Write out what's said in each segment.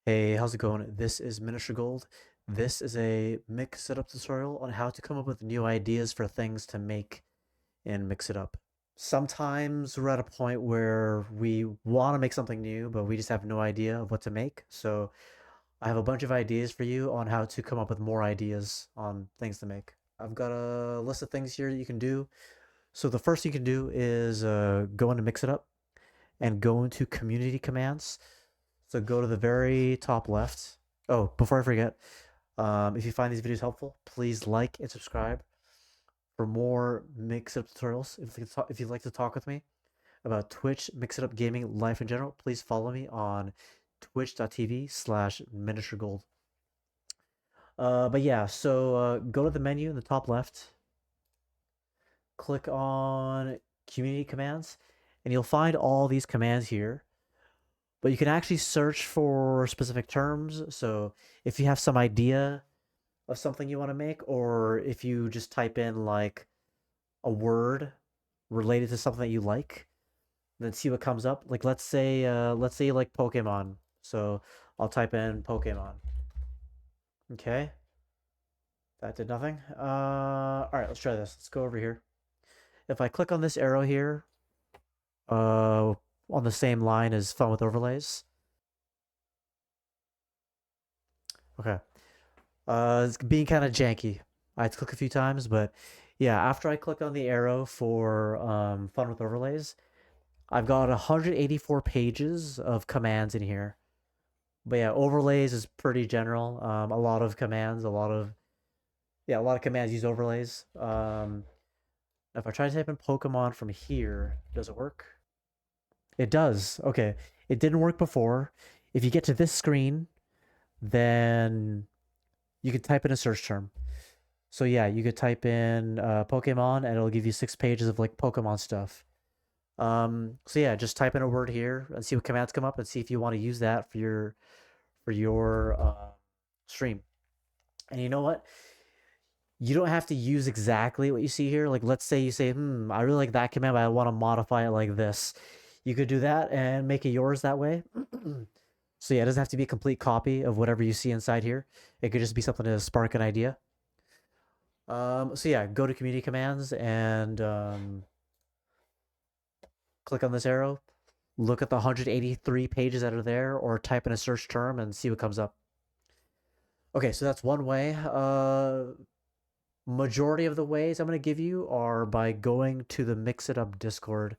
Hey, how's it going? This is Minister Gold. This is a Mix Setup tutorial on how to come up with new ideas for things to make in Mix It Up. Sometimes we're at a point where we want to make something new, but we just have no idea of what to make. So I have a bunch of ideas for you on how to come up with more ideas on things to make. I've got a list of things here that you can do. So the first thing you can do is go into Mix It Up and go into Community Commands. So go to the very top left. Oh, before I forget, if you find these videos helpful, please like and subscribe for more Mix It Up tutorials. If you'd like to talk with me about Twitch, Mix It Up gaming, life in general, please follow me on twitch.tv/miniaturegold. But yeah, so go to the menu in the top left, click on Community Commands, and you'll find all these commands here. But you can actually search for specific terms. So if you have some idea of something you want to make, or if you just type in like a word related to something that you like, then see what comes up. Like let's say you like Pokemon. So I'll type in Pokemon. Okay, that did nothing. All right, let's try this. Let's go over here. If I click on this arrow here, uh, on the same line as Fun with Overlays. Okay. It's being kind of janky. I had to click a few times, but yeah, after I click on the arrow for Fun with Overlays, I've got 184 pages of commands in here. But yeah, overlays is pretty general. A lot of commands, a lot of commands use overlays. If I try to type in Pokemon from here, does it work? It does. Okay. It didn't work before. If you get to this screen, then you can type in a search term. So yeah, you could type in Pokemon and it'll give you 6 pages of like Pokemon stuff. So yeah, just type in a word here and see what commands come up and see if you want to use that for your stream. And you know what? You don't have to use exactly what you see here. Like let's say you say, I really like that command, but I want to modify it like this. You could do that and make it yours that way. So yeah, it doesn't have to be a complete copy of whatever you see inside here. It could just be something to spark an idea. So yeah, go to community commands and click on this arrow. Look at the 183 pages that are there, or type in a search term and see what comes up. Okay, so that's one way. Majority of the ways I'm going to give you are by going to the Mix It Up Discord.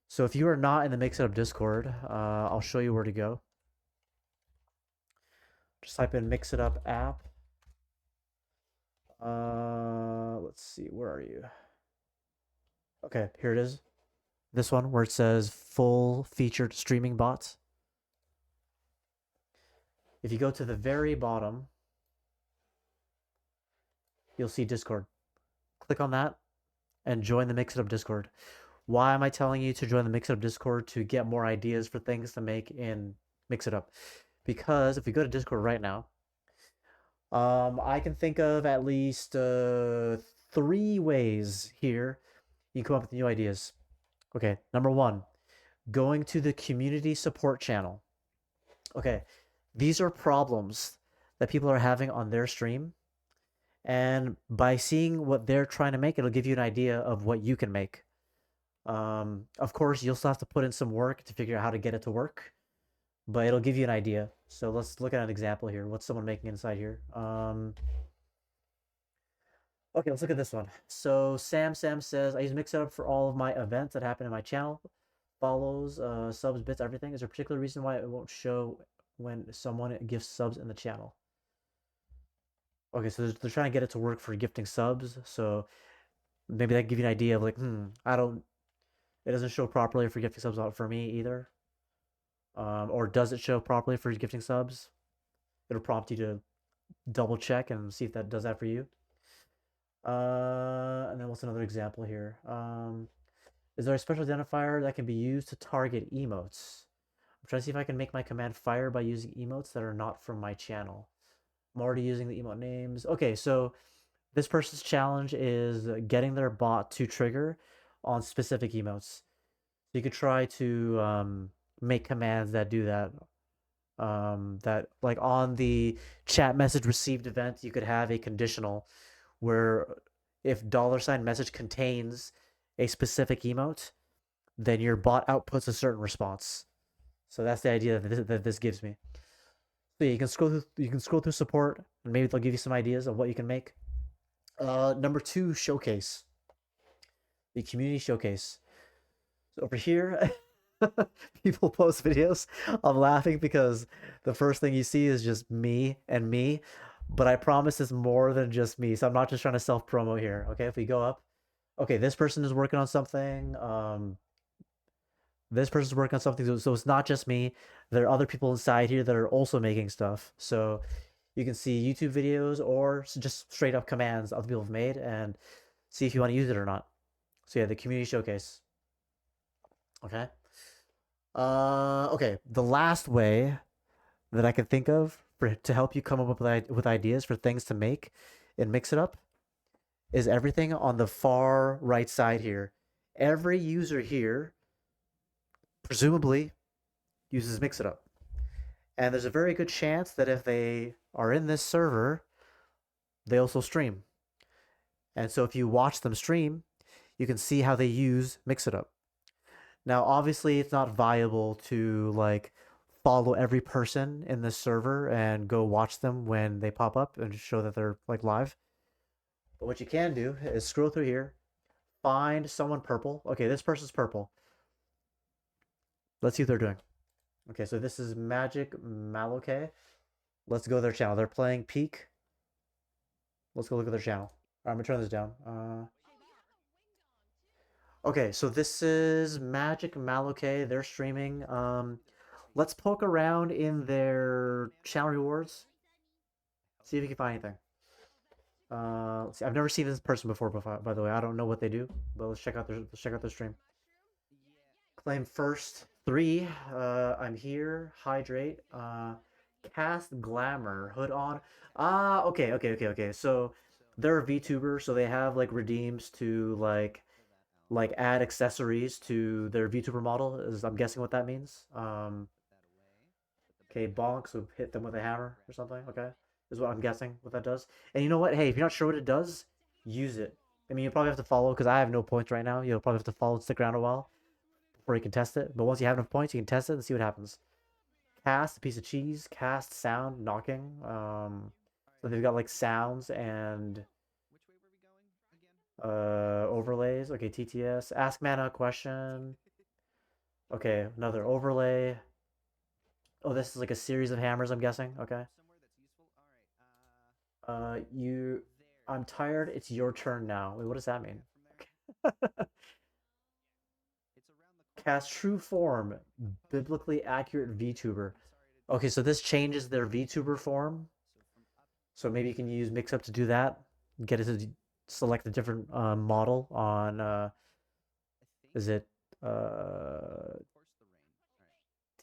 So if you are not in the Mix It Up Discord, I'll show you where to go. Just type in Mix It Up app. Let's see, where are you? Okay, here it is. This one where it says full featured streaming bots. If you go to the very bottom, you'll see Discord. Click on that and join the Mix It Up Discord. Why am I telling you to join the Mix It Up Discord? To get more ideas for things to make in Mix It Up. Because if we go to Discord right now, I can think of at least 3 ways here you can come up with new ideas. Okay, number one, going to the community support channel. Okay, these are problems that people are having on their stream. And by seeing what they're trying to make, it'll give you an idea of what you can make. Of course, you'll still have to put in some work to figure out how to get it to work, but it'll give you an idea. So let's look at an example here. What's someone making inside here? Okay, let's look at this one. So Sam says, I use Mix It Up for all of my events that happen in my channel. Follows, subs, bits, everything. Is there a particular reason why it won't show when someone gives subs in the channel? Okay, so they're trying to get it to work for gifting subs. So maybe that give you an idea of like, it doesn't show properly for gifting subs out for me either. Or does it show properly for gifting subs? It'll prompt you to double check and see if that does that for you. And then what's another example here? Is there a special identifier that can be used to target emotes? I'm trying to see if I can make my command fire by using emotes that are not from my channel. I'm already using the emote names. Okay, so this person's challenge is getting their bot to trigger on specific emotes. So you could try to make commands that do that. That like on the chat message received event, you could have a conditional where if $message contains a specific emote, then your bot outputs a certain response. So that's the idea that this gives me. So yeah, you can scroll through support and maybe they'll give you some ideas of what you can make. Number two, showcase. The community showcase. So over here, people post videos. I'm laughing because the first thing you see is just me and me, but I promise it's more than just me. So I'm not just trying to self promo here. Okay, if we go up, okay, this person is working on something. This person's working on something, so it's not just me. There are other people inside here that are also making stuff. So you can see YouTube videos or just straight up commands other people have made and see if you want to use it or not. So yeah, the community showcase. Okay. Okay. The last way that I can think of to help you come up with ideas for things to make and mix it up is everything on the far right side here. Every user here presumably uses mix it up. And there's a very good chance that if they are in this server, they also stream. And so if you watch them stream, you can see how they use mix it up. Now, obviously, it's not viable to like follow every person in this server and go watch them when they pop up and show that they're like live. But what you can do is scroll through here, find someone purple. Okay, this person's purple. Let's see what they're doing. Okay, so this is Magic Maloke. Let's go to their channel. They're playing Peak. Let's go look at their channel. Right, I'm gonna turn this down. Okay, so this is Magic Maloke. They're streaming. Let's poke around in their channel rewards. See if you can find anything. Let's see. I've never seen this person before. By the way, I don't know what they do, but let's check out their stream. Claim first three. I'm here. Hydrate. Cast glamour. Hood on. Ah, okay. So they're a VTuber, so they have like redeems to like add accessories to their VTuber model. Is I'm guessing what that means. Okay, bonk. So hit them with a hammer or something. Okay, is what I'm guessing what that does. And you know what? Hey, if you're not sure what it does, use it. I mean, you probably have to follow because I have no points right now. You'll probably have to follow and stick around a while before you can test it. But once you have enough points, you can test it and see what happens. Cast a piece of cheese. Cast sound knocking. So they've got like sounds and overlays. Okay, TTS. Ask mana a question. Okay, another overlay. Oh, this is like a series of hammers, I'm guessing. Okay. You. I'm tired. It's your turn now. Wait, what does that mean? Cast true form. Biblically accurate VTuber. Okay, so this changes their VTuber form. So maybe you can use Mixup to do that. Get it to select a different model on. Is it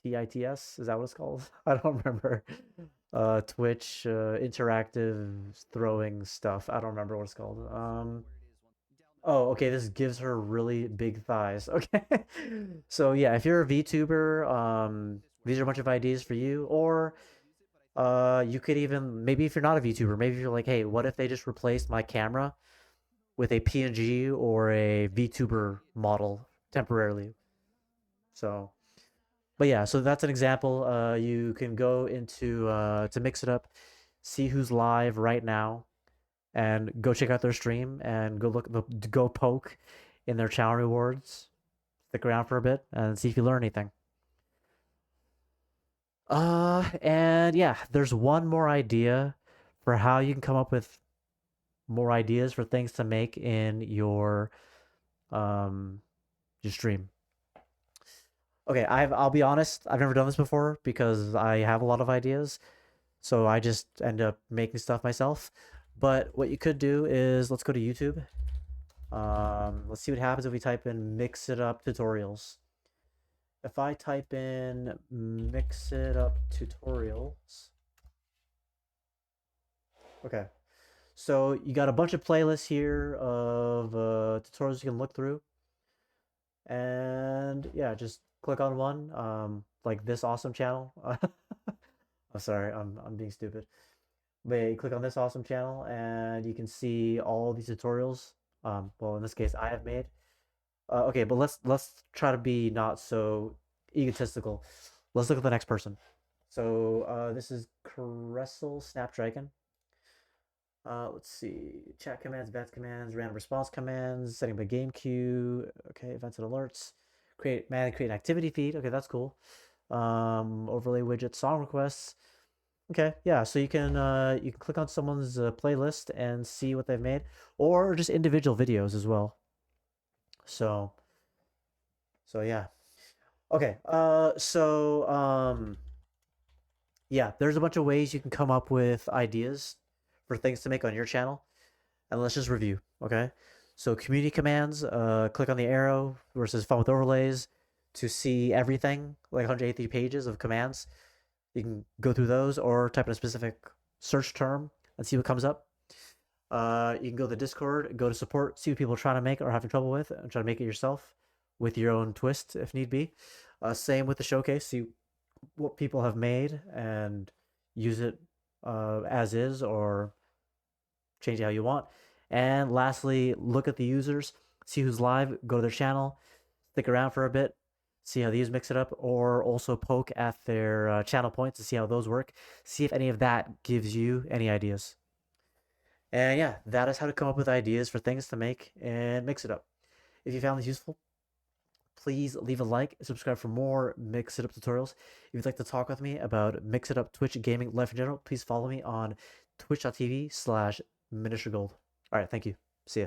TITS? Is that what it's called? I don't remember. Twitch interactive throwing stuff. I don't remember what it's called. Oh, okay. This gives her really big thighs. Okay. So yeah, if you're a VTuber, these are a bunch of ideas for you. Or you could even maybe if you're not a VTuber, maybe you're like, hey, what if they just replaced my camera with a PNG or a VTuber model temporarily? So but yeah, so that's an example. You can go into to mix it up, see who's live right now, and go check out their stream and go poke in their channel rewards. Stick around for a bit and see if you learn anything. And yeah, there's one more idea for how you can come up with more ideas for things to make in um your stream. Okay, I'll be honest, I've never done this before because I have a lot of ideas. So I just end up making stuff myself. But what you could do is let's go to YouTube. Let's see what happens if we type in mix it up tutorials. If I type in mix it up tutorials. Okay. So you got a bunch of playlists here of tutorials you can look through. And yeah, just click on one, like this awesome channel. I'm sorry, I'm being stupid. But yeah, you click on this awesome channel and you can see all these tutorials. Well, in this case, I have made. Okay, but let's try to be not so egotistical. Let's look at the next person. So this is Cressel Snapdragon. Let's see. Chat commands, events commands, random response commands, setting up a game queue. Okay, events and alerts. Create an activity feed. Okay, that's cool. Overlay widget, song requests. Okay, yeah. So you can click on someone's playlist and see what they've made, or just individual videos as well. So yeah. Okay. Yeah, there's a bunch of ways you can come up with ideas for things to make on your channel. And let's just review, okay? So community commands, click on the arrow versus fun with overlays to see everything, like 180 pages of commands. You can go through those or type in a specific search term and see what comes up. You can go to the Discord, go to support, see what people are trying to make or having trouble with, and try to make it yourself with your own twist if need be. Same with the showcase, see what people have made and use it as is or change it how you want. And lastly, look at the users, see who's live, go to their channel, stick around for a bit, see how these mix it up, or also poke at their channel points to see how those work. See if any of that gives you any ideas. And yeah, that is how to come up with ideas for things to make and mix it up. If you found this useful, please leave a like, subscribe for more Mix It Up tutorials. If you'd like to talk with me about Mix It Up, Twitch, gaming, life in general, please follow me on twitch.tv/miniaturegold. All right, thank you. See ya.